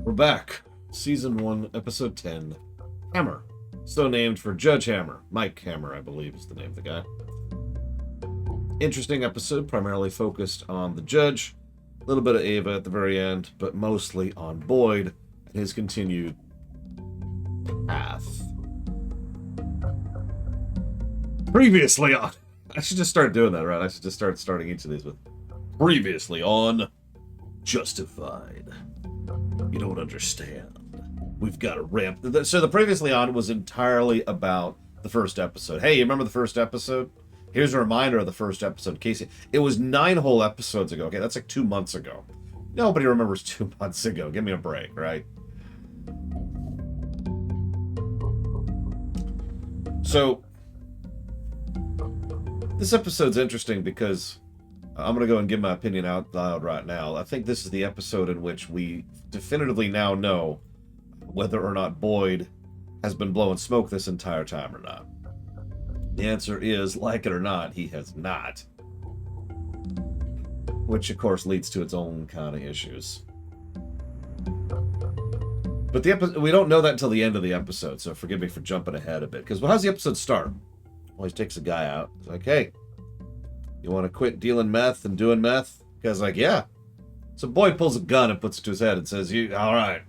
We're back. Season 1, Episode 10. Hammer. So named for Judge Hammer. Mike Hammer, I believe, is the name of the guy. Interesting episode, primarily focused on the judge. A little bit of Ava at the very end, but mostly on Boyd and his continued path. Previously on... I should just start doing that, right? I should just start starting each of these with previously on Justified. You don't understand. We've got to ramp... So the previously on was entirely about the first episode. Hey, you remember the first episode? Here's a reminder of the first episode. Casey, it was 9 whole episodes ago. Okay, that's like 2 months ago. Nobody remembers 2 months ago. Give me a break, right? So, this episode's interesting because I'm going to go and give my opinion out loud right now. I think this is the episode in which we definitively now know whether or not Boyd has been blowing smoke this entire time or not. The answer is, like it or not, he has not. Which, of course, leads to its own kind of issues. But we don't know that until the end of the episode, so forgive me for jumping ahead a bit. Because, well, how's the episode start? Well, he takes a guy out. He's like, hey, you want to quit dealing meth and doing meth? The guy's like, yeah. So Boyd pulls a gun and puts it to his head and says, all right.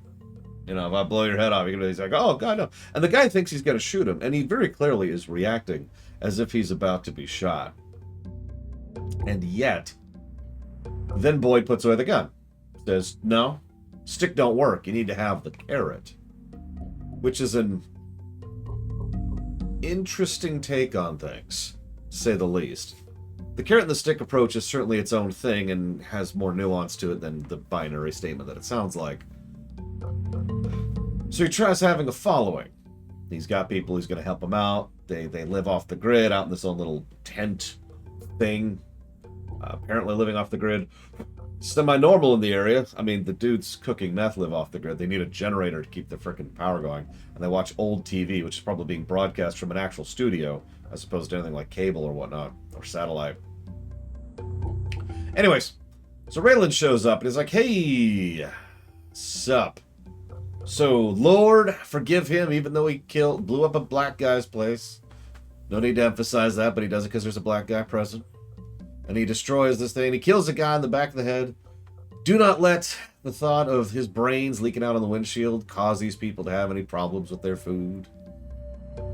You know, if I blow your head off, you're gonna... He's like, oh, God, no. And the guy thinks he's going to shoot him. And he very clearly is reacting as if he's about to be shot. And yet, then Boyd puts away the gun. Says, no, stick don't work. You need to have the carrot. Which is an interesting take on things, to say the least. The carrot and the stick approach is certainly its own thing and has more nuance to it than the binary statement that it sounds like. So he tries having a following. He's got people who's going to help him out. They live off the grid out in this own little tent thing. Apparently living off the grid. Semi-normal in the area. I mean, the dudes cooking meth live off the grid. They need a generator to keep the frickin' power going. And they watch old TV, which is probably being broadcast from an actual studio, as opposed to anything like cable or whatnot, or satellite. Anyways, so Raylan shows up and is like, hey, sup? So, Lord, forgive him, even though he blew up a black guy's place. No need to emphasize that, but he does it because there's a black guy present. And he destroys this thing. He kills a guy in the back of the head. Do not let the thought of his brains leaking out on the windshield cause these people to have any problems with their food.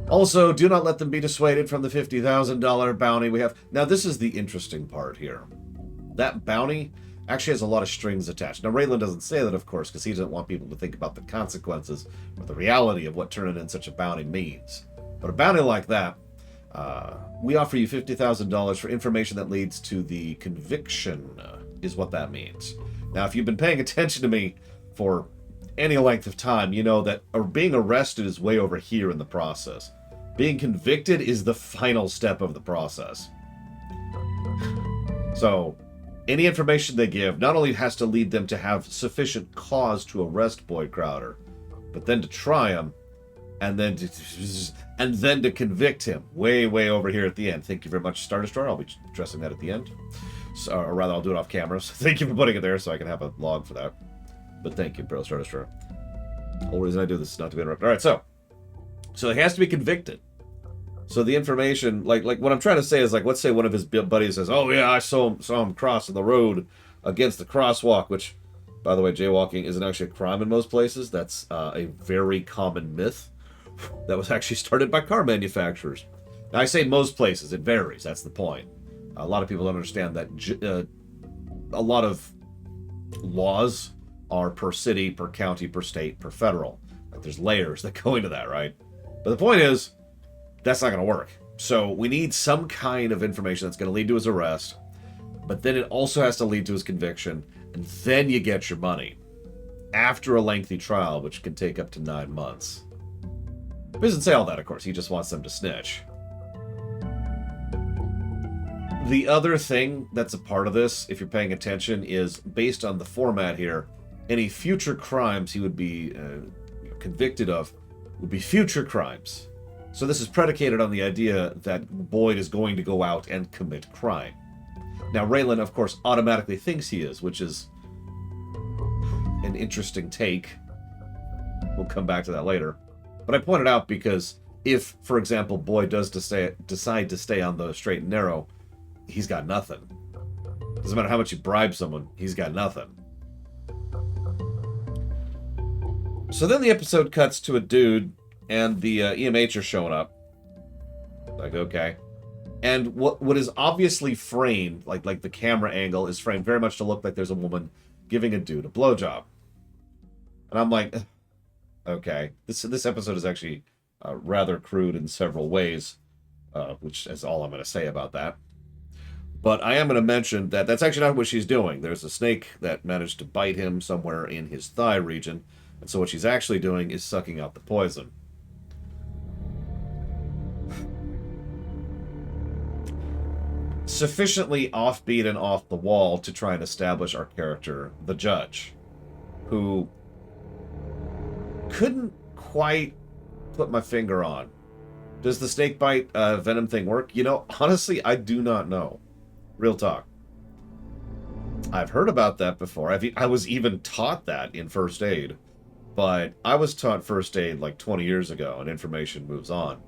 Also, do not let them be dissuaded from the $50,000 bounty we have. Now, this is the interesting part here. That bounty actually has a lot of strings attached. Now, Raylan doesn't say that, of course, because he doesn't want people to think about the consequences or the reality of what turning in such a bounty means. But a bounty like that, we offer you $50,000 for information that leads to the conviction, is what that means. Now, if you've been paying attention to me for any length of time, you know that being arrested is way over here in the process. Being convicted is the final step of the process. So, any information they give not only has to lead them to have sufficient cause to arrest Boyd Crowder, but then to try him, and then to convict him. Way, way over here at the end. Thank you very much, Star Destroyer. I'll be addressing that at the end. So, or rather, I'll do it off camera. So thank you for putting it there so I can have a log for that. But thank you, Bro Star Destroyer. The whole reason I do this is not to be interrupted. All right, so he has to be convicted. So the information, like what I'm trying to say is, like, let's say one of his buddies says, oh yeah, I saw him crossing the road against the crosswalk, which, by the way, jaywalking isn't actually a crime in most places. That's a very common myth that was actually started by car manufacturers. Now, I say most places, it varies, that's the point. A lot of people don't understand that a lot of laws are per city, per county, per state, per federal. Like, there's layers that go into that, right? But the point is, that's not going to work. So we need some kind of information that's going to lead to his arrest, but then it also has to lead to his conviction, and then you get your money. After a lengthy trial, which can take up to 9 months. He doesn't say all that, of course. He just wants them to snitch. The other thing that's a part of this, if you're paying attention, is based on the format here, any future crimes he would be convicted of would be future crimes. So this is predicated on the idea that Boyd is going to go out and commit crime. Now, Raylan, of course, automatically thinks he is, which is an interesting take. We'll come back to that later. But I point it out because if, for example, Boyd does decide to stay on the straight and narrow, he's got nothing. Doesn't matter how much you bribe someone, he's got nothing. So then the episode cuts to a dude, and the EMH are showing up. Like, okay. And what is obviously framed, like the camera angle is framed very much to look like there's a woman giving a dude a blowjob. And I'm like, okay. This episode is actually rather crude in several ways, which is all I'm going to say about that. But I am going to mention that that's actually not what she's doing. There's a snake that managed to bite him somewhere in his thigh region. And so what she's actually doing is sucking out the poison. Sufficiently offbeat and off the wall to try and establish our character, the judge, who couldn't quite put my finger on. Does the snake bite venom thing work? You know, honestly, I do not know. Real talk. I've heard about that before. I was even taught that in first aid. But I was taught first aid like 20 years ago, and information moves on.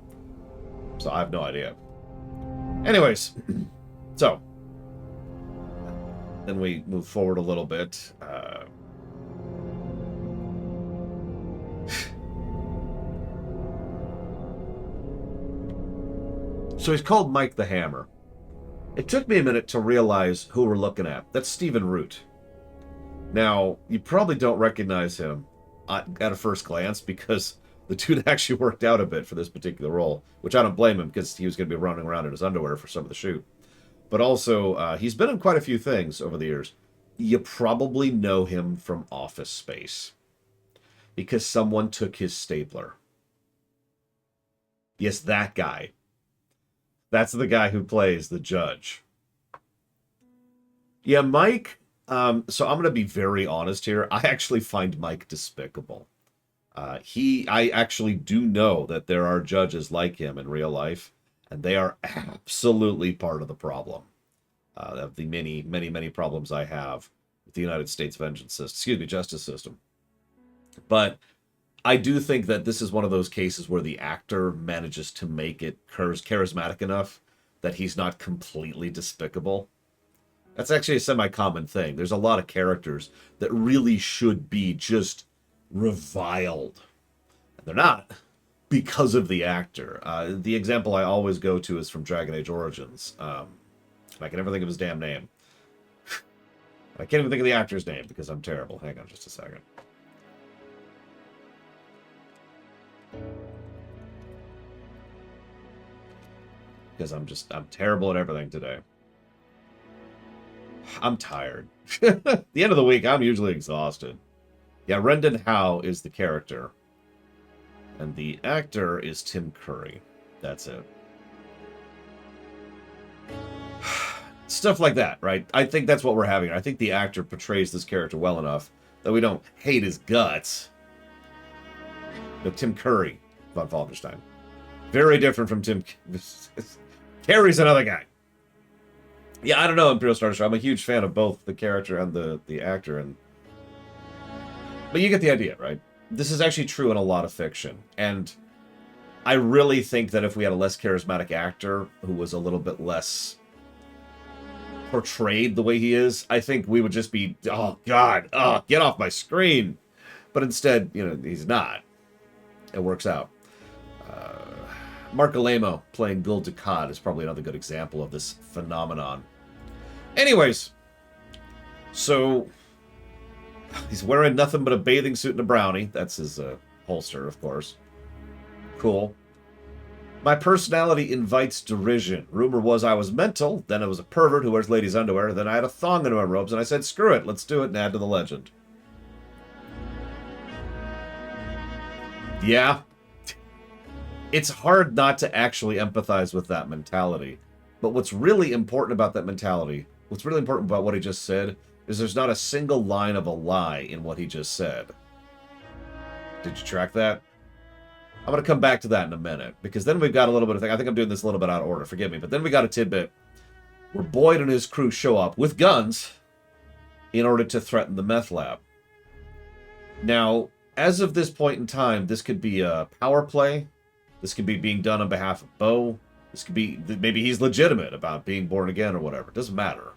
So I have no idea. Anyways, so then we move forward a little bit. So he's called Mike the Hammer. It took me a minute to realize who we're looking at. That's Stephen Root. Now, you probably don't recognize him at a first glance, because the dude actually worked out a bit for this particular role, which I don't blame him, because he was going to be running around in his underwear for some of the shoot. But also, he's been in quite a few things over the years. You probably know him from Office Space, because someone took his stapler. Yes, that guy. That's the guy who plays the judge. Yeah, Mike... so I'm going to be very honest here. I actually find Mike despicable. I actually do know that there are judges like him in real life, and they are absolutely part of the problem. Of the many, many, many problems I have with the United States justice system. But I do think that this is one of those cases where the actor manages to make it charismatic enough that he's not completely despicable. That's actually a semi-common thing. There's a lot of characters that really should be just reviled. And they're not, because of the actor. The example I always go to is from Dragon Age Origins. I can never think of his damn name. I can't even think of the actor's name because I'm terrible. Hang on just a second. Because I'm terrible at everything today. I'm tired. The end of the week, I'm usually exhausted. Yeah, Rendon Howe is the character. And the actor is Tim Curry. That's it. Stuff like that, right? I think that's what we're having. I think the actor portrays this character well enough that we don't hate his guts. But Tim Curry, von Falkenstein. Very different from Tim... Curry's another guy. Yeah, I don't know, Imperial Star Destroyer. I'm a huge fan of both the character and the actor, but you get the idea, right? This is actually true in a lot of fiction, and I really think that if we had a less charismatic actor who was a little bit less portrayed the way he is, I think we would just be, oh God, get off my screen. But instead, you know, he's not. It works out. Mark Alemo playing Gul Dukat is probably another good example of this phenomenon. Anyways, so he's wearing nothing but a bathing suit and a brownie. That's his holster, of course. Cool. My personality invites derision. Rumor was I was mental, then I was a pervert who wears ladies' underwear, then I had a thong in my robes, and I said, screw it, let's do it and add to the legend. Yeah. It's hard not to actually empathize with that mentality. But what's really important about that mentality, what's really important about what he just said, is there's not a single line of a lie in what he just said. Did you track that? I'm going to come back to that in a minute, because then we've got a little bit of thing. I think I'm doing this a little bit out of order, forgive me. But then we got a tidbit where Boyd and his crew show up with guns in order to threaten the meth lab. Now, as of this point in time, this could be a power play. This could be being done on behalf of Bo. This could be, maybe he's legitimate about being born again or whatever. It doesn't matter.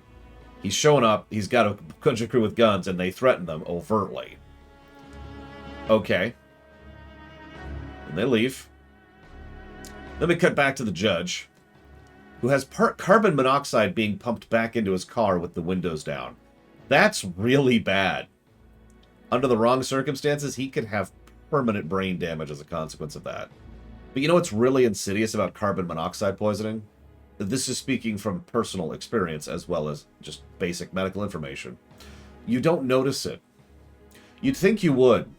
He's showing up, he's got a country crew with guns, and they threaten them overtly. Okay. And they leave. Then we cut back to the judge, who has carbon monoxide being pumped back into his car with the windows down. That's really bad. Under the wrong circumstances, he could have permanent brain damage as a consequence of that. But you know what's really insidious about carbon monoxide poisoning? This is speaking from personal experience as well as just basic medical information. You don't notice it. You'd think you would.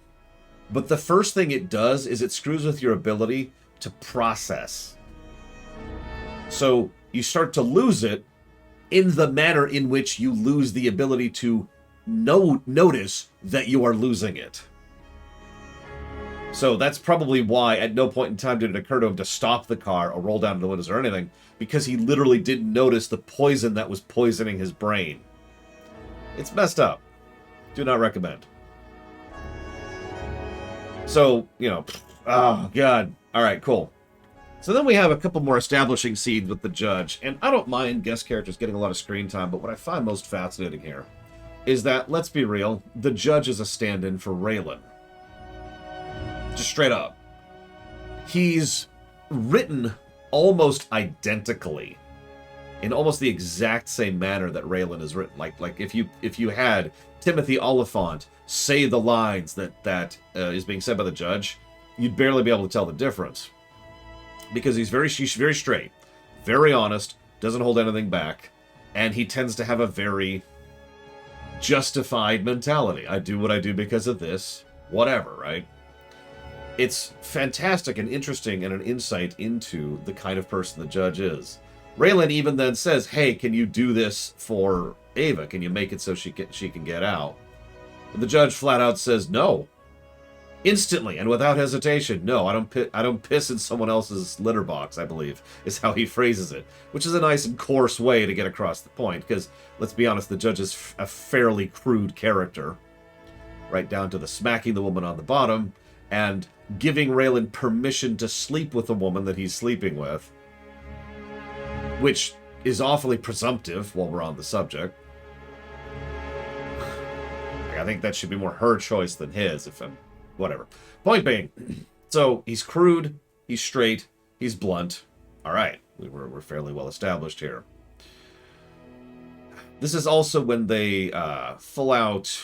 But the first thing it does is it screws with your ability to process. So you start to lose it in the manner in which you lose the ability to notice that you are losing it. So that's probably why at no point in time did it occur to him to stop the car or roll down the windows or anything, because he literally didn't notice the poison that was poisoning his brain. It's messed up. Do not recommend. So, you know, oh, God. All right, cool. So then we have a couple more establishing scenes with the judge, and I don't mind guest characters getting a lot of screen time, but what I find most fascinating here is that, let's be real, the judge is a stand-in for Raylan. Just straight up. He's written almost identically, in almost the exact same manner that Raylan is written. Like if you had Timothy Oliphant say the lines that is being said by the judge, you'd barely be able to tell the difference. Because he's very straight, very honest, doesn't hold anything back, and he tends to have a very justified mentality. I do what I do because of this, whatever, right? It's fantastic and interesting and an insight into the kind of person the judge is. Raylan even then says, hey, can you do this for Ava? Can you make it so she can get out? And the judge flat out says no. Instantly and without hesitation. No, I don't piss in someone else's litter box, I believe, is how he phrases it. Which is a nice and coarse way to get across the point, because, let's be honest, the judge is a fairly crude character. Right down to the smacking the woman on the bottom, and giving Raylan permission to sleep with the woman that he's sleeping with. Which is awfully presumptive while we're on the subject. I think that should be more her choice than his, if I'm... whatever. Point being, so he's crude, he's straight, he's blunt. All right, we're fairly well established here. This is also when they full out...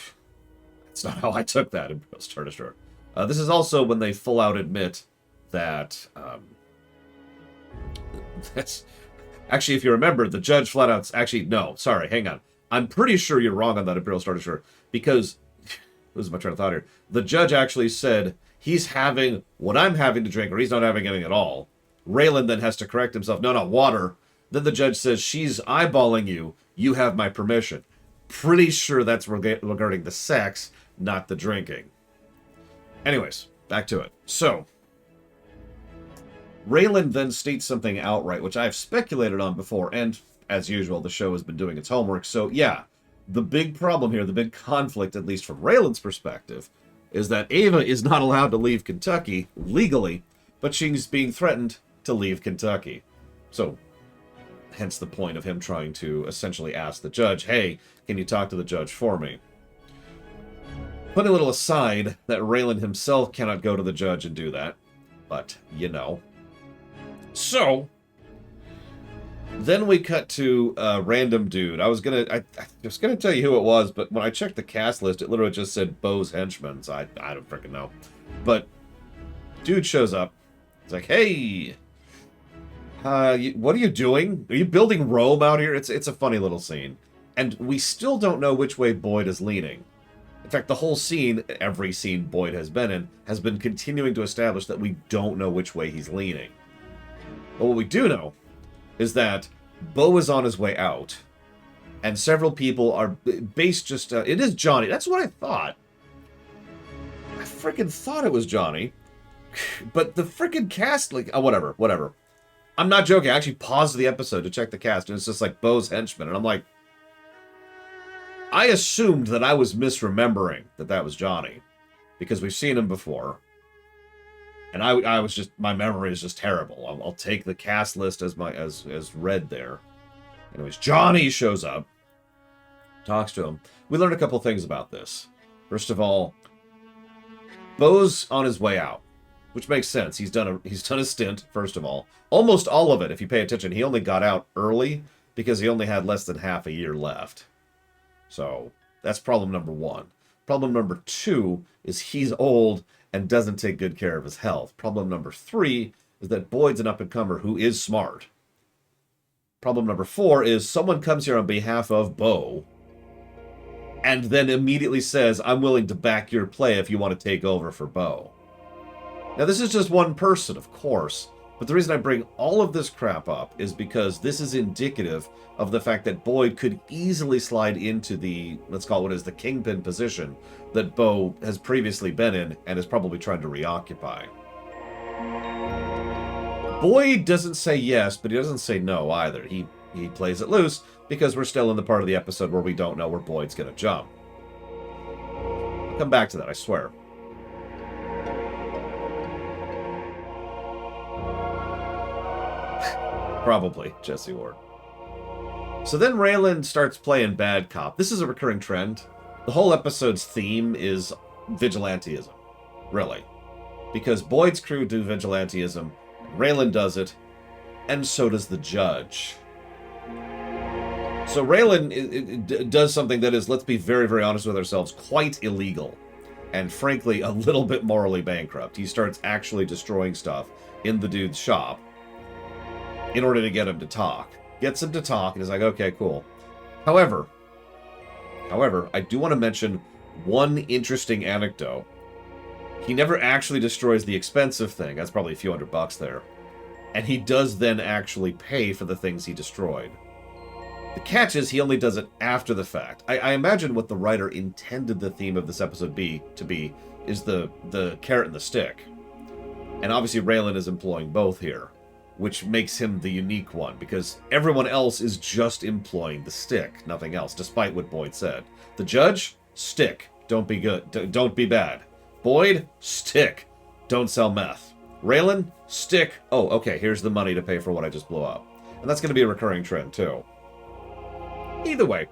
That's not how I took that in Star Destroyer. This is also when they full out admit that... that's... Actually, if you remember, the judge flat out... Actually, no, sorry, hang on. I'm pretty sure you're wrong on that Imperial Star Destroyer, because... Losing my train of thought here. The judge actually said he's having what I'm having to drink, or he's not having anything at all. Raylan then has to correct himself. No, water. Then the judge says, she's eyeballing you. You have my permission. Pretty sure that's regarding the sex, not the drinking. Anyways, back to it. So, Raylan then states something outright, which I've speculated on before, and, as usual, the show has been doing its homework, so yeah. The big problem here, the big conflict, at least from Raylan's perspective, is that Ava is not allowed to leave Kentucky legally, but she's being threatened to leave Kentucky. So, hence the point of him trying to essentially ask the judge, hey, can you talk to the judge for me? Putting a little aside that Raylan himself cannot go to the judge and do that, but, you know. So... Then we cut to a random dude. I was gonna tell you who it was, but when I checked the cast list, it literally just said Bo's henchman, so I don't freaking know. But dude shows up. He's like, hey, what are you doing? Are you building Rome out here? It's a funny little scene. And we still don't know which way Boyd is leaning. In fact, the whole scene, every scene Boyd has been in, has been continuing to establish that we don't know which way he's leaning. But what we do know is that Bo is on his way out, and several people are based just... it is Johnny. That's what I thought. I freaking thought it was Johnny. But the freaking cast, like... Oh, whatever. I'm not joking. I actually paused the episode to check the cast, and it's just like Bo's henchman, and I'm like... I assumed that I was misremembering that was Johnny. because we've seen him before. And I was just, my memory is just terrible. I'll take the cast list as read there. Anyways, Johnny shows up, talks to him. We learned a couple things about this. First of all, Bo's on his way out, which makes sense. He's done a stint. First of all, almost all of it. If you pay attention, he only got out early because he only had less than half a year left. So that's problem number one. Problem number two is he's old and doesn't take good care of his health. Problem number three is that Boyd's an up-and-comer who is smart. Problem number four is someone comes here on behalf of Bo and then immediately says, I'm willing to back your play if you want to take over for Bo. Now, this is just one person, of course, but the reason I bring all of this crap up is because this is indicative of the fact that Boyd could easily slide into the, let's call it what is the kingpin position that Bo has previously been in and is probably trying to reoccupy. Boyd doesn't say yes, but he doesn't say no either. He plays it loose because we're still in the part of the episode where we don't know where Boyd's going to jump. I'll come back to that, I swear. Probably, Jesse Ward. So then Raylan starts playing bad cop. This is a recurring trend. The whole episode's theme is vigilantism, really. Because Boyd's crew do vigilantism, Raylan does it, and so does the judge. So Raylan does something that is, let's be very, very honest with ourselves, quite illegal. And frankly, a little bit morally bankrupt. He starts actually destroying stuff in the dude's shop in order to get him to talk. Gets him to talk, and is like, okay, cool. However, I do want to mention one interesting anecdote. He never actually destroys the expensive thing. That's probably a few $100 there. And he does then actually pay for the things he destroyed. The catch is he only does it after the fact. I imagine what the writer intended the theme of this episode to be is the carrot and the stick. And obviously Raylan is employing both here, which makes him the unique one, because everyone else is just employing the stick, nothing else, despite what Boyd said. The judge, stick, don't be good, don't be bad. Boyd, stick, don't sell meth. Raylan, stick, oh, okay, here's the money to pay for what I just blew up. And that's going to be a recurring trend, too. Either way.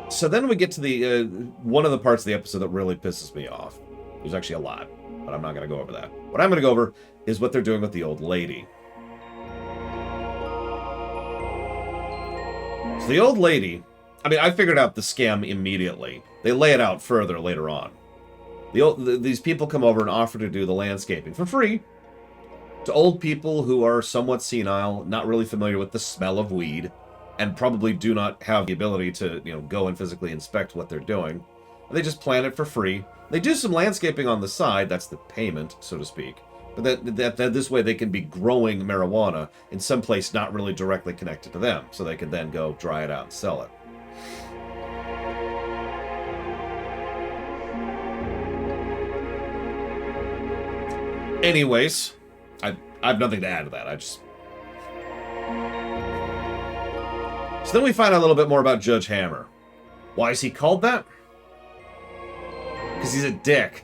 So then we get to the one of the parts of the episode that really pisses me off. There's actually a lot, but I'm not going to go over that. What I'm going to go over is what they're doing with the old lady. So the old lady, I mean, I figured out the scam immediately. They lay it out further later on. These people come over and offer to do the landscaping for free to old people who are somewhat senile, not really familiar with the smell of weed, and probably do not have the ability to, go and physically inspect what they're doing. And they just plan it for free. They do some landscaping on the side, that's the payment, so to speak. But that this way they can be growing marijuana in some place not really directly connected to them, so they can then go dry it out and sell it. Anyways, I have nothing to add to that. So then we find out a little bit more about Judge Hammer. Why is he called that? Because he's a dick.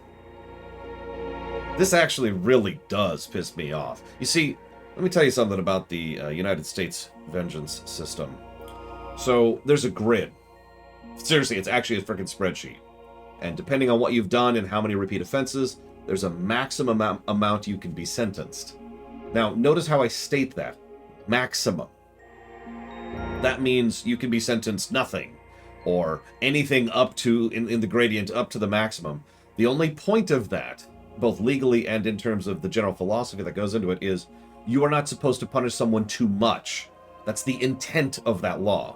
This actually really does piss me off. You see, let me tell you something about the United States vengeance system. So, there's a grid. Seriously, it's actually a freaking spreadsheet. And depending on what you've done and how many repeat offenses, there's a maximum amount you can be sentenced. Now, notice how I state that. Maximum. That means you can be sentenced nothing, or anything up to, in the gradient, up to the maximum. The only point of that, both legally and in terms of the general philosophy that goes into it, is you are not supposed to punish someone too much. That's the intent of that law.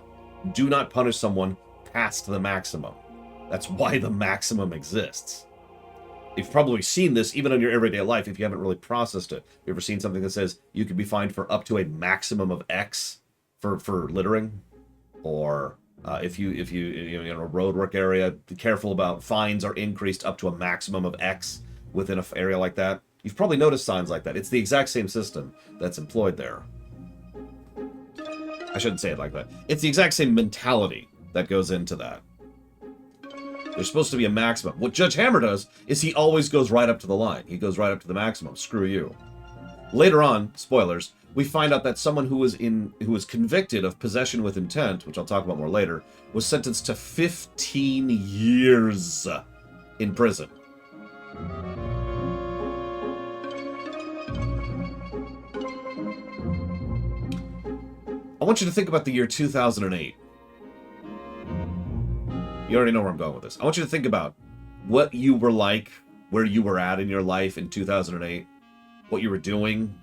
Do not punish someone past the maximum. That's why the maximum exists. You've probably seen this even in your everyday life if you haven't really processed it. You ever seen something that says you could be fined for up to a maximum of X for littering? Or if you in a road work area, be careful about fines are increased up to a maximum of X within an area like that. You've probably noticed signs like that. It's the exact same system that's employed there. I shouldn't say it like that. It's the exact same mentality that goes into that. There's supposed to be a maximum. What Judge Hammer does is he always goes right up to the line. He goes right up to the maximum. Screw you. Later on, spoilers, we find out that someone who was convicted of possession with intent, which I'll talk about more later, was sentenced to 15 years in prison. I want you to think about the year 2008. You already know where I'm going with this. I want you to think about what you were like, where you were at in your life in 2008, what you were doing.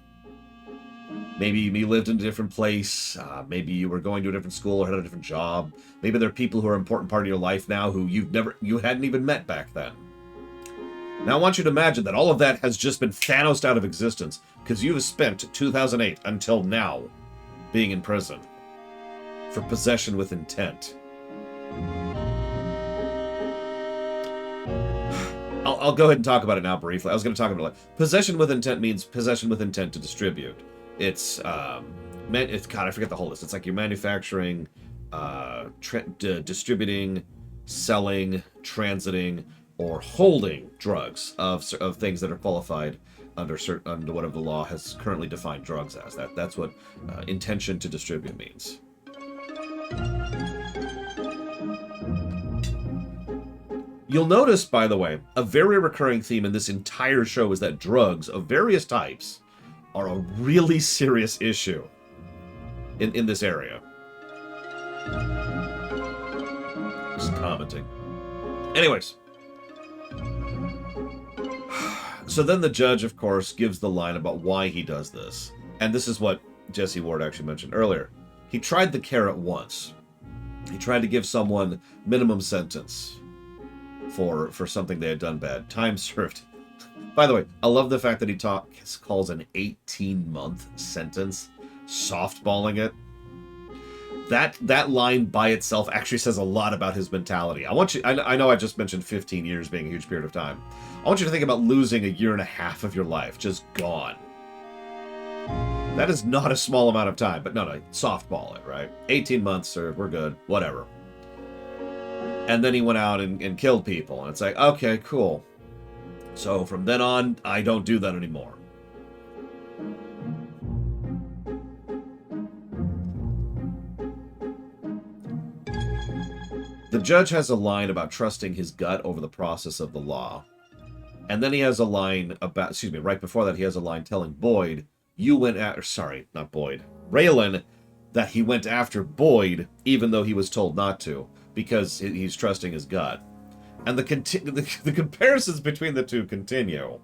Maybe you lived in a different place. Maybe you were going to a different school or had a different job. Maybe there are people who are an important part of your life now who you hadn't even met back then. Now I want you to imagine that all of that has just been Thanosed out of existence because you have spent 2008 until now being in prison for possession with intent. I'll go ahead and talk about it now briefly. I was going to talk about it. Possession with intent means possession with intent to distribute. It's God, I forget the whole list. It's like you're manufacturing, distributing, selling, transiting, or holding drugs of things that are qualified under whatever the law has currently defined drugs as. That's what intention to distribute means. You'll notice, by the way, a very recurring theme in this entire show is that drugs of various types are a really serious issue in this area. Just commenting. Anyways. So then the judge, of course, gives the line about why he does this. And this is what Jesse Ward actually mentioned earlier. He tried the carrot once. He tried to give someone minimum sentence for something they had done bad. Time served. By the way, I love the fact that he calls an 18-month sentence softballing it. That line by itself actually says a lot about his mentality. I know I just mentioned 15 years being a huge period of time. I want you to think about losing a year and a half of your life just gone. That is not a small amount of time, but no, softball it, right? 18 months, or we're good, whatever. And then he went out and killed people. And it's like, okay, cool. So from then on, I don't do that anymore. The judge has a line about trusting his gut over the process of the law. And then he has a line about, right before that, he has a line telling Boyd, Raylan, that he went after Boyd, even though he was told not to, because he's trusting his gut. And the comparisons between the two continue.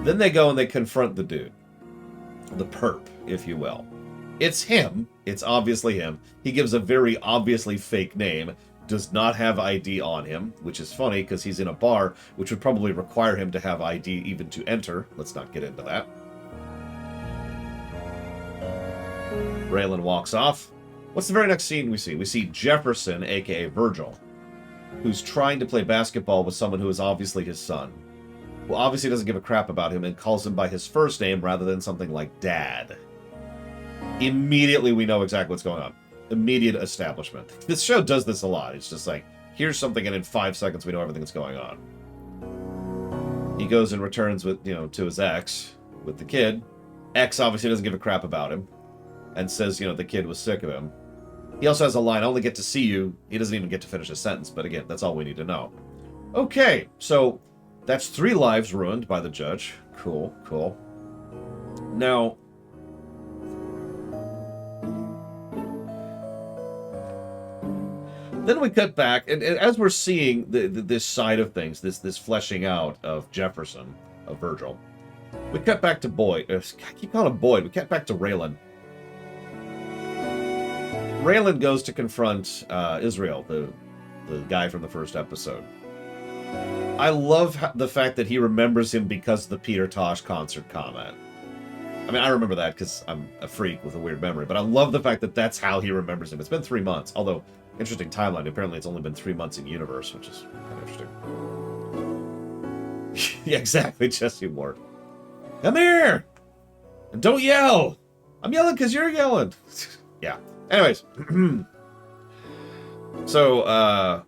Then they go and they confront the dude. The perp, if you will. It's him. It's obviously him. He gives a very obviously fake name. Does not have ID on him, which is funny because he's in a bar, which would probably require him to have ID even to enter. Let's not get into that. Raylan walks off. What's the very next scene we see? We see Jefferson, a.k.a. Virgil, who's trying to play basketball with someone who is obviously his son, who obviously doesn't give a crap about him and calls him by his first name rather than something like Dad. Immediately we know exactly what's going on. Immediate establishment. This show does this a lot. It's just like, here's something and in 5 seconds we know everything that's going on. He goes and returns with, to his ex, with the kid. Ex obviously doesn't give a crap about him. And says, the kid was sick of him. He also has a line, I only get to see you. He doesn't even get to finish a sentence, but again, that's all we need to know. Okay, so that's 3 lives ruined by the judge. Cool, cool. Now, then we cut back, and as we're seeing this side of things, this fleshing out of Jefferson, of Virgil, we cut back to Boyd. I keep calling him Boyd. We cut back to Raylan. Raylan goes to confront Israel, the guy from the first episode. I love the fact that he remembers him because of the Peter Tosh concert comment. I mean, I remember that because I'm a freak with a weird memory, but I love the fact that that's how he remembers him. It's been 3 months, although, interesting timeline. Apparently, it's only been 3 months in universe, which is kind of interesting. Yeah, exactly, Jesse Ward. Come here! And don't yell! I'm yelling because you're yelling! Yeah. Anyways. So,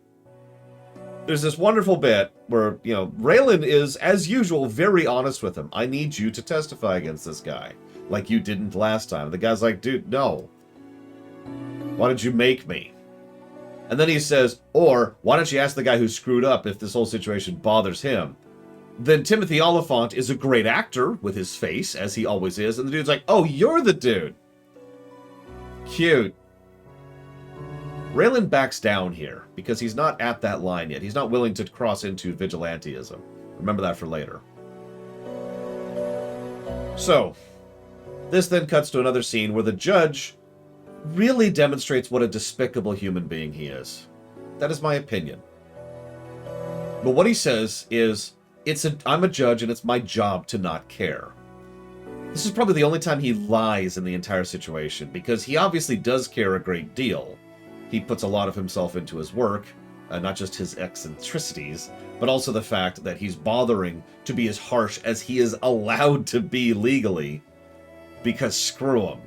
there's this wonderful bit where, you know, Raylan is, as usual, very honest with him. I need you to testify against this guy, like you didn't last time. The guy's like, dude, no. Why did you make me? And then he says, or, why don't you ask the guy who screwed up if this whole situation bothers him? Then Timothy Oliphant is a great actor with his face, as he always is, and the dude's like, oh, you're the dude. Cute. Raylan backs down here, because he's not at that line yet. He's not willing to cross into Vigilantism. Remember that for later. So, this then cuts to another scene where the judge really demonstrates what a despicable human being he is. That is my opinion. But what he says is, I'm a judge and it's my job to not care. This is probably the only time he lies in the entire situation, because he obviously does care a great deal. He puts a lot of himself into his work, not just his eccentricities, but also the fact that he's bothering to be as harsh as he is allowed to be legally, because screw him.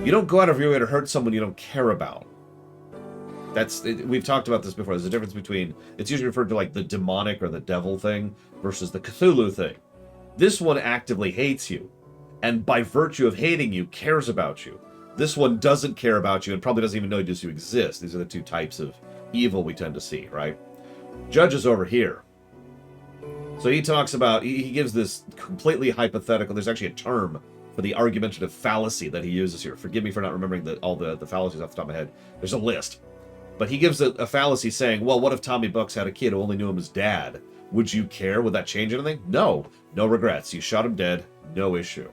You don't go out of your way to hurt someone you don't care about. We've talked about this before. There's a difference between, it's usually referred to like the demonic or the devil thing versus the Cthulhu thing. This one actively hates you, and by virtue of hating you, cares about you. This one doesn't care about you and probably doesn't even know you exist. These are the two types of evil we tend to see, right? Judge is over here. So he talks about, he gives this completely hypothetical, there's actually a term for the argumentative fallacy that he uses here. Forgive me for not remembering all the fallacies off the top of my head. There's a list. But he gives a fallacy saying, well, what if Tommy Bucks had a kid who only knew him as dad? Would you care? Would that change anything? No. No regrets. You shot him dead. No issue.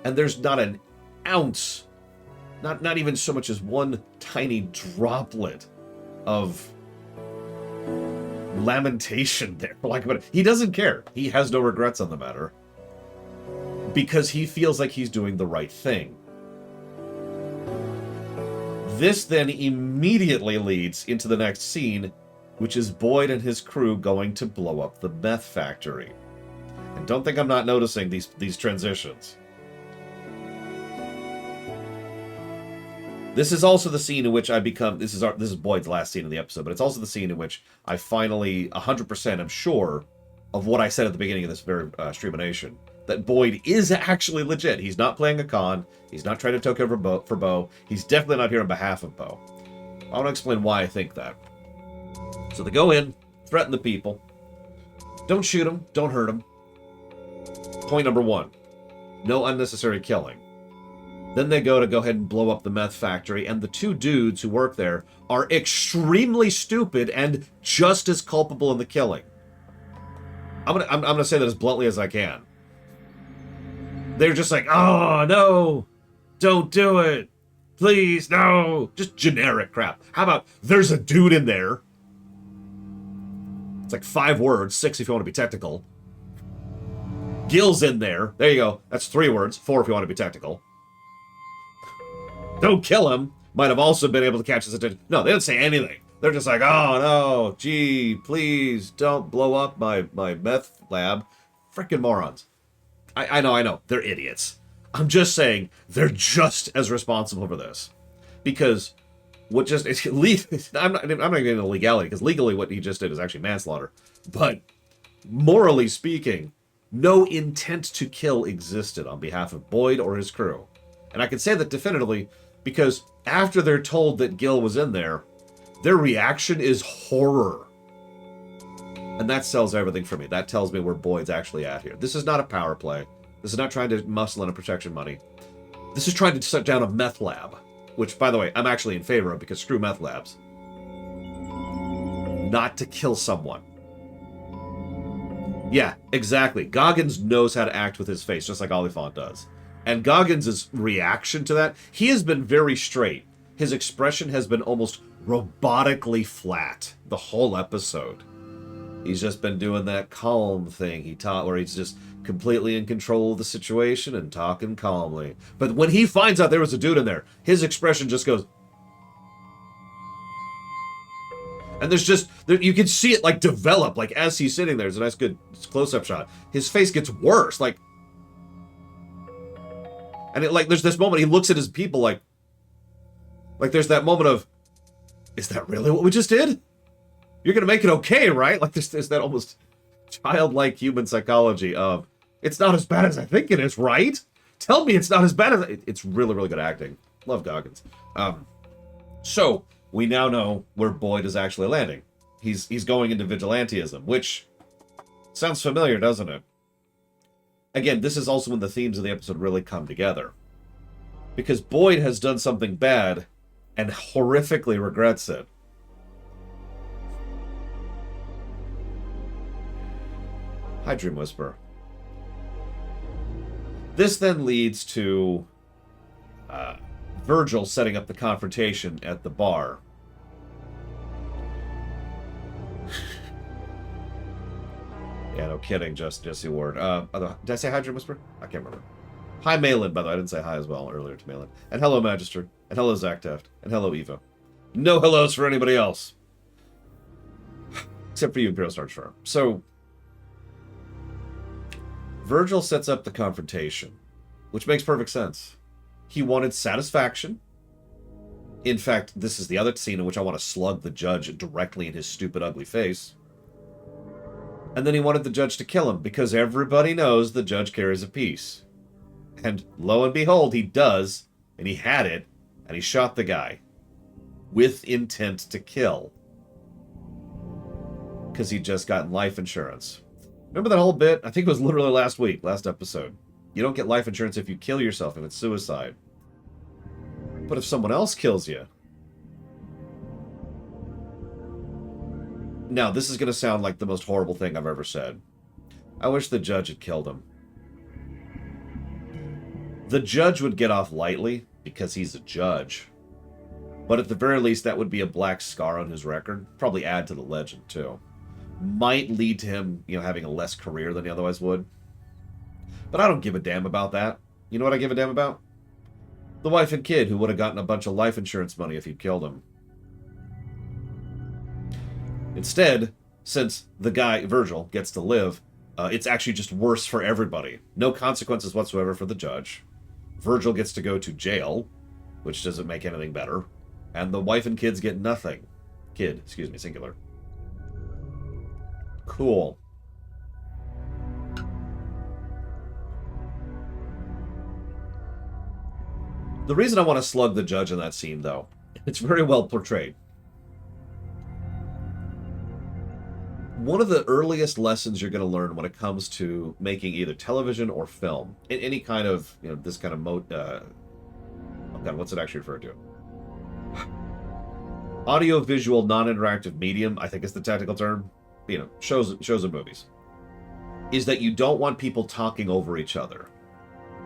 And there's not an ounce, not even so much as one tiny droplet of lamentation there. He doesn't care. He has no regrets on the matter. Because he feels like he's doing the right thing. This then immediately leads into the next scene, which is Boyd and his crew going to blow up the meth factory. And don't think I'm not noticing these transitions. This is also the scene in which I become... This is Boyd's last scene in the episode, but it's also the scene in which I finally, 100% am sure of what I said at the beginning of this very Streamination. That Boyd is actually legit. He's not playing a con. He's not trying to take over for Bo. He's definitely not here on behalf of Bo. I want to explain why I think that. So they go in, threaten the people. Don't shoot them. Don't hurt them. Point number one. No unnecessary killing. Then they go ahead and blow up the meth factory, and the two dudes who work there are extremely stupid and just as culpable in the killing. I'm gonna say that as bluntly as I can. They're just like, oh, no, don't do it. Please, no. Just generic crap. How about, there's a dude in there. It's like 5 words, 6 if you want to be technical. Gil's in there. There you go. That's 3 words, 4 if you want to be technical. Don't kill him. Might have also been able to catch his attention. No, they didn't say anything. They're just like, oh, no, gee, please don't blow up my meth lab. Frickin' morons. I know. They're idiots. I'm just saying they're just as responsible for this. Because what just... I'm not getting into legality, because legally what he just did is actually manslaughter. But morally speaking, no intent to kill existed on behalf of Boyd or his crew. And I can say that definitively because after they're told that Gil was in there, their reaction is horror. And that sells everything for me. That tells me where Boyd's actually at here. This is not a power play. This is not trying to muscle in a protection money. This is trying to shut down a meth lab. Which, by the way, I'm actually in favor of because screw meth labs. Not to kill someone. Yeah, exactly. Goggins knows how to act with his face, just like Oliphant does. And Goggins' reaction to that, he has been very straight. His expression has been almost robotically flat the whole episode. He's just been doing that calm thing he taught, where he's just completely in control of the situation and talking calmly. But when he finds out there was a dude in there, his expression just goes... And there's just... you can see it, like, develop, like, as he's sitting there. There's a nice, good close-up shot. His face gets worse, like... And, there's this moment, he looks at his people, like... Like, there's that moment of... Is that really what we just did? You're gonna make it okay, right? Like, there's that almost childlike human psychology of, it's not as bad as I think it is, right? Tell me it's not as bad as... It's really, really good acting. Love Goggins. So, we now know where Boyd is actually landing. He's going into Vigilantism, which sounds familiar, doesn't it? Again, this is also when the themes of the episode really come together. Because Boyd has done something bad and horrifically regrets it. Hi, Dream Whisperer. This then leads to Virgil setting up the confrontation at the bar. Yeah, no kidding, Jesse Ward. Did I say hi, Dream Whisperer? I can't remember. Hi, Malin, by the way. I didn't say hi as well earlier to Malin. And hello, Magister. And hello, Zach Taft. And hello, Eva. No hellos for anybody else. Except for you, Imperial Star Destroyer. So, Virgil sets up the confrontation, which makes perfect sense. He wanted satisfaction. In fact, this is the other scene in which I want to slug the judge directly in his stupid, ugly face. And then he wanted the judge to kill him, because everybody knows the judge carries a piece. And lo and behold, he does, and he had it, and he shot the guy. With intent to kill. Because he'd just gotten life insurance. Remember that whole bit? I think it was literally last episode. You don't get life insurance if you kill yourself, if it's suicide. But if someone else kills you... Now, this is going to sound like the most horrible thing I've ever said. I wish the judge had killed him. The judge would get off lightly, because he's a judge. But at the very least, that would be a black scar on his record. Probably add to the legend, too. Might lead to him, having a less career than he otherwise would. But I don't give a damn about that. You know what I give a damn about? The wife and kid who would have gotten a bunch of life insurance money if he'd killed him. Instead, since the guy, Virgil, gets to live, it's actually just worse for everybody. No consequences whatsoever for the judge. Virgil gets to go to jail, which doesn't make anything better. And the wife and kids get nothing. Kid, excuse me, singular. Cool. The reason I want to slug the judge in that scene, though, it's very well portrayed. One of the earliest lessons you're going to learn when it comes to making either television or film, in any kind of, this kind of oh God, what's it actually referred to? Audio-visual, non-interactive medium, I think is the technical term. Shows and movies. Is that you don't want people talking over each other.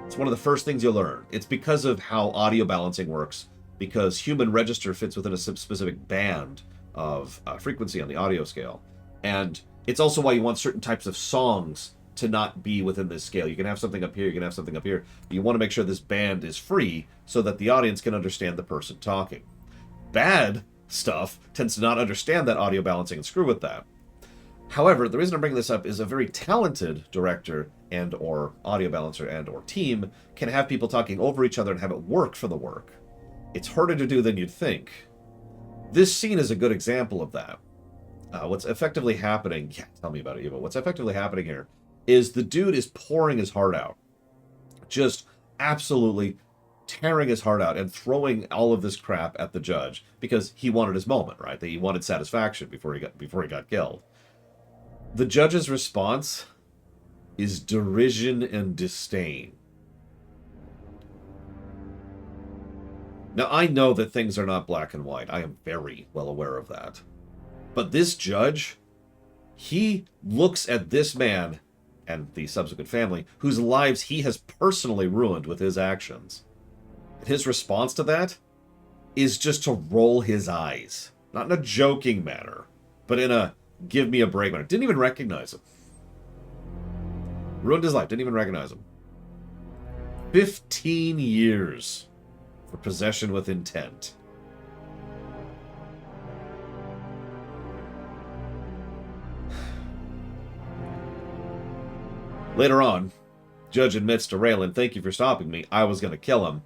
It's one of the first things you'll learn. It's because of how audio balancing works, because human register fits within a specific band of frequency on the audio scale. And it's also why you want certain types of songs to not be within this scale. You can have something up here, you can have something up here. But you want to make sure this band is free so that the audience can understand the person talking. Bad stuff tends to not understand that audio balancing and screw with that. However, the reason I'm bringing this up is a very talented director and or audio balancer and or team can have people talking over each other and have it work for the work. It's harder to do than you'd think. This scene is a good example of that. What's effectively happening... Yeah, tell me about it, Eva. What's effectively happening here is the dude is pouring his heart out. Just absolutely tearing his heart out and throwing all of this crap at the judge because he wanted his moment, right? That he wanted satisfaction before he got killed. The judge's response is derision and disdain. Now, I know that things are not black and white. I am very well aware of that. But this judge, he looks at this man and the subsequent family whose lives he has personally ruined with his actions. And his response to that is just to roll his eyes. Not in a joking manner, but in a give me a break manner. Didn't even recognize him. Ruined his life, didn't even recognize him. 15 years for possession with intent. Later on, Judge admits to Raylan, "Thank you for stopping me. I was going to kill him."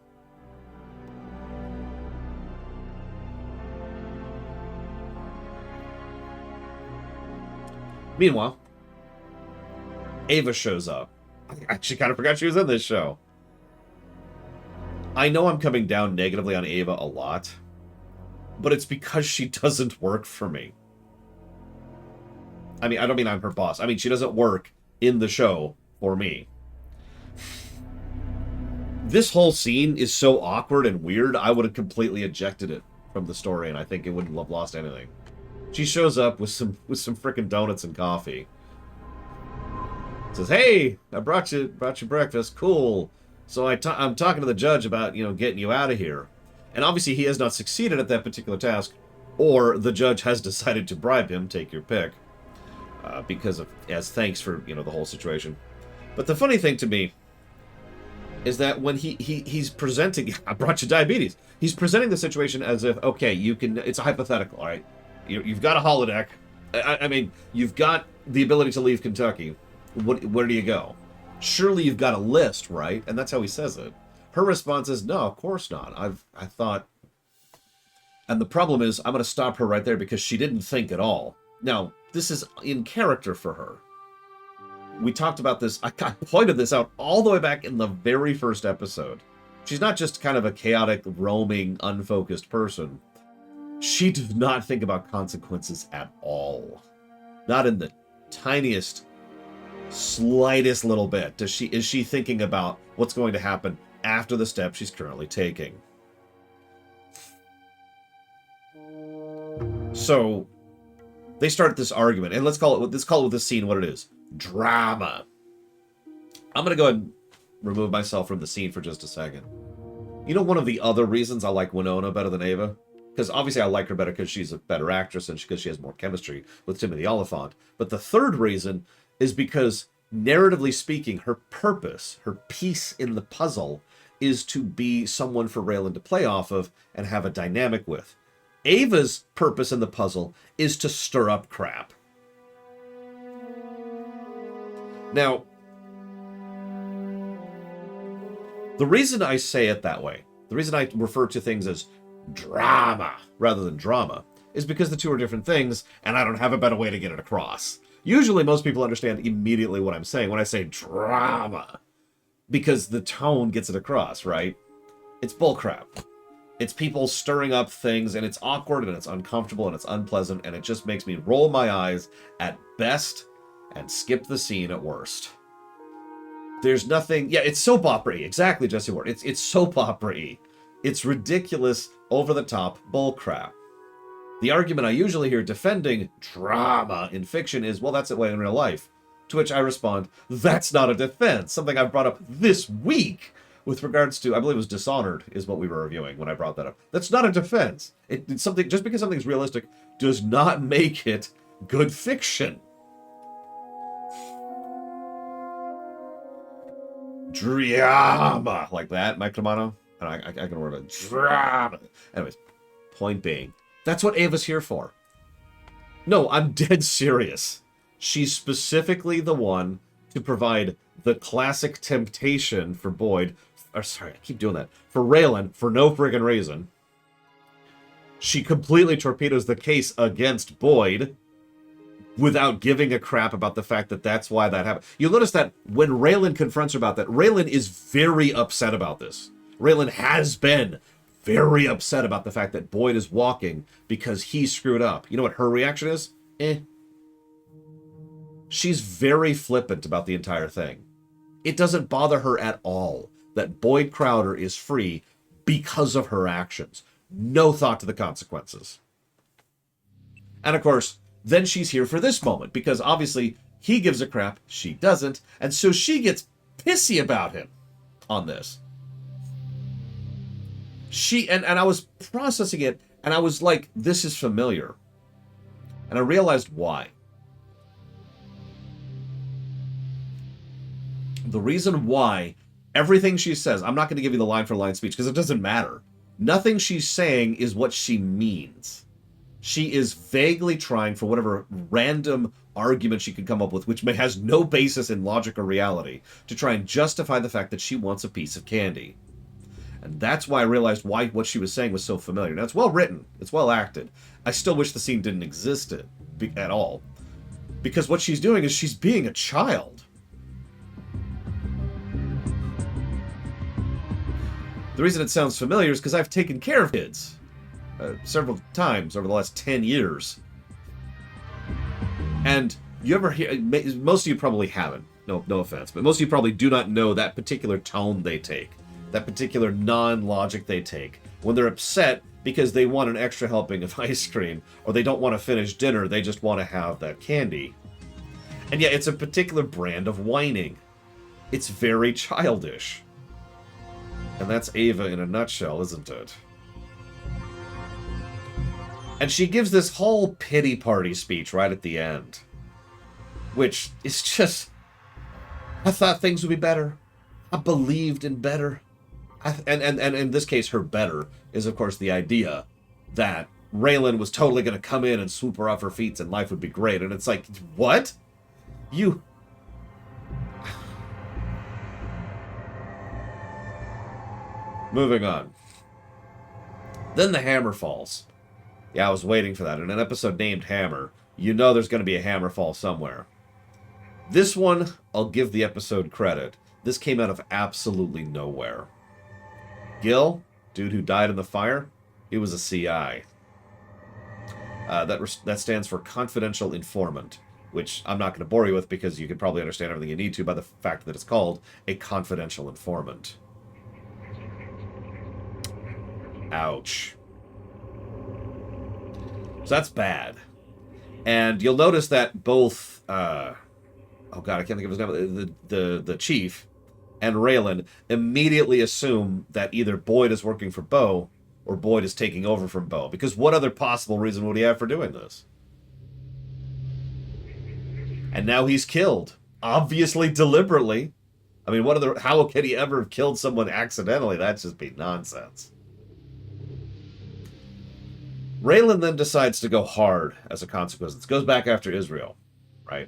Meanwhile, Ava shows up. I actually kind of forgot she was in this show. I know I'm coming down negatively on Ava a lot, but it's because she doesn't work for me. I mean, I don't mean I'm her boss. I mean, she doesn't work in the show for me. This whole scene is so awkward and weird, I would have completely ejected it from the story, and I think it wouldn't have lost anything. She shows up with some frickin' donuts and coffee. Says, "Hey, I brought you breakfast. Cool. So I'm talking to the judge about, getting you out of here." And obviously he has not succeeded at that particular task, or the judge has decided to bribe him, take your pick, as thanks for, the whole situation. But the funny thing to me is that when he's presenting, I brought you diabetes. He's presenting the situation as if, okay, it's a hypothetical, all right? You've got a holodeck. I mean, you've got the ability to leave Kentucky. Where do you go? Surely you've got a list, right? And that's how he says it. Her response is, no, of course not. I thought... And the problem is, I'm going to stop her right there because she didn't think at all. Now, this is in character for her. We talked about this, I pointed this out all the way back in the very first episode. She's not just kind of a chaotic, roaming, unfocused person. She does not think about consequences at all. Not in the tiniest, slightest little bit is she thinking about what's going to happen after the step she's currently taking. So they start this argument, and let's call it with this scene what it is. Drama. I'm going to go ahead and remove myself from the scene for just a second. One of the other reasons I like Winona better than Ava, because obviously I like her better because she's a better actress and because she has more chemistry with Timothy Olyphant. But the third reason is because, narratively speaking, her purpose, her piece in the puzzle, is to be someone for Raylan to play off of and have a dynamic with. Ava's purpose in the puzzle is to stir up crap. Now, the reason I say it that way, the reason I refer to things as drama rather than drama, is because the two are different things, and I don't have a better way to get it across. Usually most people understand immediately what I'm saying when I say drama, because the tone gets it across, right? It's bullcrap. It's people stirring up things, and it's awkward, and it's uncomfortable, and it's unpleasant, and it just makes me roll my eyes at best and skip the scene at worst. There's nothing... Yeah, it's soap opera-y. Exactly, Jesse Ward. It's soap opera-y. It's ridiculous, over-the-top bullcrap. The argument I usually hear defending drama in fiction is, well, that's the way in real life. To which I respond, that's not a defense. Something I've brought up this week with regards to, I believe it was Dishonored is what we were reviewing when I brought that up. That's not a defense. It's something, just because something's realistic does not make it good fiction. Drama. Like that, Mike Romano. And I can word it. Drama. Anyways, point being, that's what Ava's here for. No, I'm dead serious. She's specifically the one to provide the classic temptation for Boyd. Or sorry, I keep doing that. For Raylan, for no friggin' reason. She completely torpedoes the case against Boyd without giving a crap about the fact that that's why that happened. You'll notice that when Raylan confronts her about that, Raylan is very upset about this. Raylan has been very upset about the fact that Boyd is walking because he screwed up. You know what her reaction is? She's very flippant about the entire thing. It doesn't bother her at all that Boyd Crowder is free because of her actions. No thought to the consequences. And of course, then she's here for this moment, because obviously he gives a crap, she doesn't, and so she gets pissy about him on this. And I was processing it, and I was like, this is familiar. And I realized why. The reason why everything she says, I'm not going to give you the line-for-line speech, because it doesn't matter. Nothing she's saying is what she means. She is vaguely trying for whatever random argument she can come up with, which has no basis in logic or reality, to try and justify the fact that she wants a piece of candy. And that's why I realized why what she was saying was so familiar. Now, it's well written. It's well acted. I still wish the scene didn't exist at all. Because what she's doing is she's being a child. The reason it sounds familiar is because I've taken care of kids several times over the last 10 years. And you ever hear, most of you probably haven't, no offense, but most of you probably do not know that particular tone they take, that particular non-logic they take. When they're upset because they want an extra helping of ice cream, or they don't want to finish dinner, they just want to have that candy. And yeah, it's a particular brand of whining. It's very childish. And that's Ava in a nutshell, isn't it? And she gives this whole pity party speech right at the end. Which is just... I thought things would be better. I believed in better. And in this case, her better is, of course, the idea that Raylan was totally going to come in and swoop her off her feet and life would be great. And it's like, what? You... Moving on. Then the hammer falls. Yeah, I was waiting for that. In an episode named Hammer, you know there's going to be a hammer fall somewhere. This one, I'll give the episode credit. This came out of absolutely nowhere. Gil, dude who died in the fire, he was a CI. That stands for Confidential Informant, which I'm not going to bore you with because you can probably understand everything you need to by the fact that it's called a confidential informant. Ouch. So that's bad. And you'll notice that both, oh god, I can't think of his name, the chief and Raylan immediately assume that either Boyd is working for Bo or Boyd is taking over from Bo. Because what other possible reason would he have for doing this? And now he's killed. Obviously, deliberately. I mean, how could he ever have killed someone accidentally? That'd just be nonsense. Raylan then decides to go hard as a consequence. This goes back after Israel, right?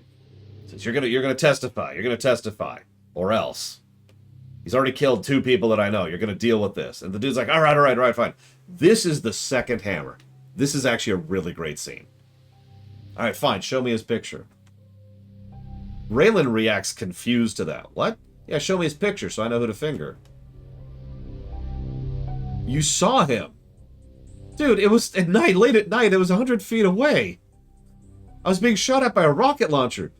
Says, you're gonna testify. You're gonna testify, or else. He's already killed 2 people that I know. You're gonna deal with this. And the dude's like, all right, fine. This is the second hammer. This is actually a really great scene. All right, fine. Show me his picture. Raylan reacts confused to that. What? Yeah, show me his picture so I know who to finger. You saw him. Dude, it was at night, late at night. It was 100 feet away. I was being shot at by a rocket launcher.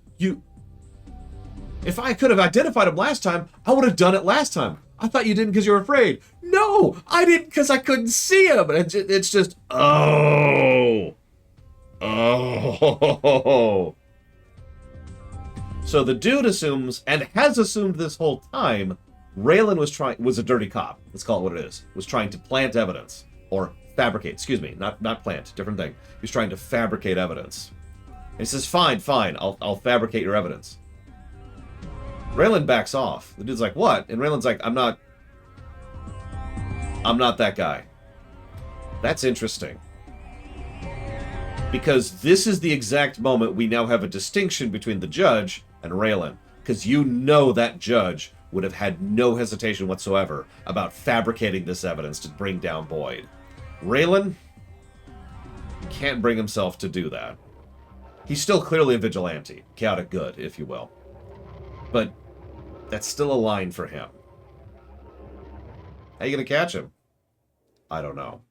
If I could have identified him last time, I would have done it last time. I thought you didn't because you were afraid. No, I didn't because I couldn't see him. And it's just, oh. So the dude assumes, and has assumed this whole time, Raylan was a dirty cop. Let's call it what it is. Was trying to plant evidence. Or fabricate, excuse me, not plant, different thing. He's trying to fabricate evidence. And he says, fine, I'll fabricate your evidence. Raylan backs off. The dude's like, what? And Raylan's like, I'm not that guy. That's interesting. Because this is the exact moment we now have a distinction between the judge and Raylan. Because you know that judge would have had no hesitation whatsoever about fabricating this evidence to bring down Boyd. Raylan can't bring himself to do that. He's still clearly a vigilante. Chaotic good, if you will. But that's still a line for him. How you gonna catch him? I don't know.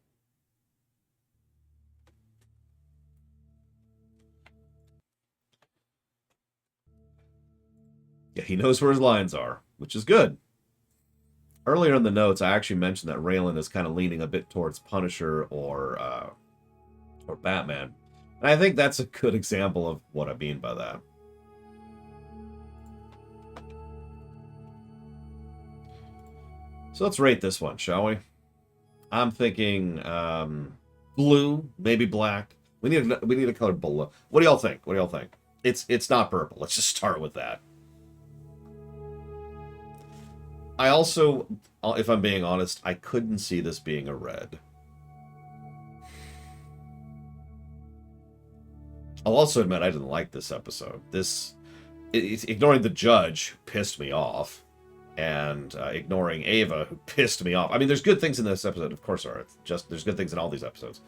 Yeah, he knows where his lines are, which is good. Earlier in the notes, I actually mentioned that Raylan is kind of leaning a bit towards Punisher or Batman. And I think that's a good example of what I mean by that. So let's rate this one, shall we? I'm thinking blue, maybe black. We need a color blue. What do y'all think? What do y'all think? It's not purple. Let's just start with that. I also, if I'm being honest, I couldn't see this being a red. I'll also admit I didn't like this episode. Ignoring the judge pissed me off. And ignoring Ava, who pissed me off. I mean, there's good things in this episode, of course there are. There's good things in all these episodes.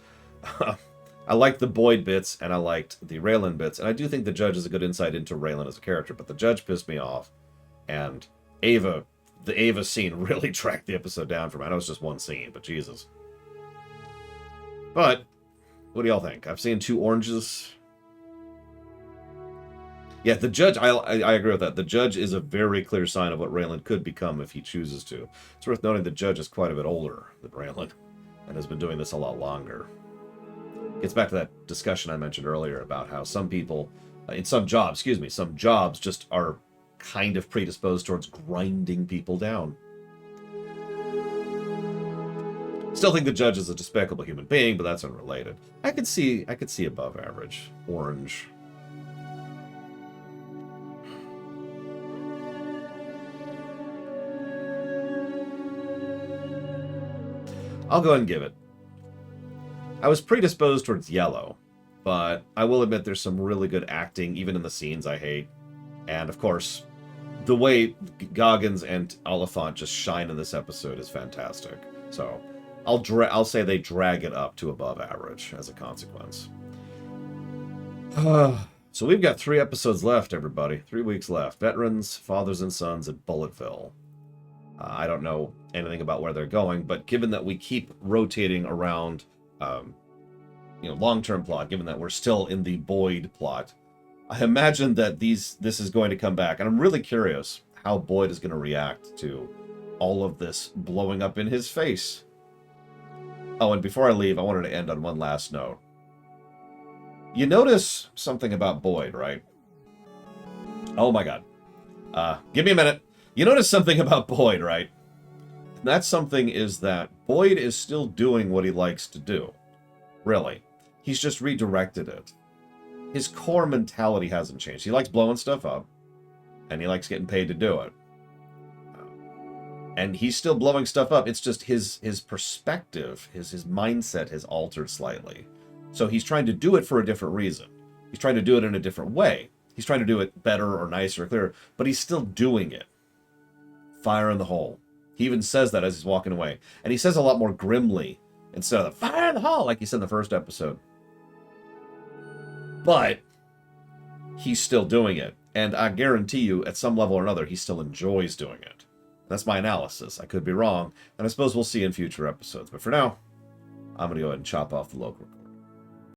I liked the Boyd bits, and I liked the Raylan bits, and I do think the Judge is a good insight into Raylan as a character, but the Judge pissed me off, and the Ava scene really tracked the episode down for me. I know it's just one scene, but Jesus. But, what do y'all think? I've seen 2 oranges. Yeah, the Judge, I agree with that. The Judge is a very clear sign of what Raylan could become if he chooses to. It's worth noting the Judge is quite a bit older than Raylan, and has been doing this a lot longer. Gets back to that discussion I mentioned earlier about how some people, in some jobs just are kind of predisposed towards grinding people down. Still think the Judge is a despicable human being, but that's unrelated. I could see above average. Orange. I'll go ahead and give it. I was predisposed towards yellow, but I will admit there's some really good acting, even in the scenes I hate. And, of course, the way Goggins and Oliphant just shine in this episode is fantastic. So, I'll say they drag it up to above average as a consequence. So we've got 3 episodes left, everybody. 3 weeks left. Veterans, Fathers and Sons, and Bulletville. I don't know anything about where they're going, but given that we keep rotating around, long-term plot, given that we're still in the Boyd plot, I imagine that this is going to come back, and I'm really curious how Boyd is going to react to all of this blowing up in his face. Oh, and before I leave, I wanted to end on one last note. You notice something about Boyd, right? Oh my god. Give me a minute. You notice something about Boyd, right? And that something is that Boyd is still doing what he likes to do. Really. He's just redirected it. His core mentality hasn't changed. He likes blowing stuff up, and he likes getting paid to do it. And he's still blowing stuff up. It's just his perspective, his mindset has altered slightly. So he's trying to do it for a different reason. He's trying to do it in a different way. He's trying to do it better or nicer or clearer, but he's still doing it. Fire in the hole. He even says that as he's walking away. And he says a lot more grimly instead of the fire in the hole like he said in the first episode. But he's still doing it. And I guarantee you, at some level or another, he still enjoys doing it. That's my analysis. I could be wrong. And I suppose we'll see in future episodes. But for now, I'm going to go ahead and chop off the local record.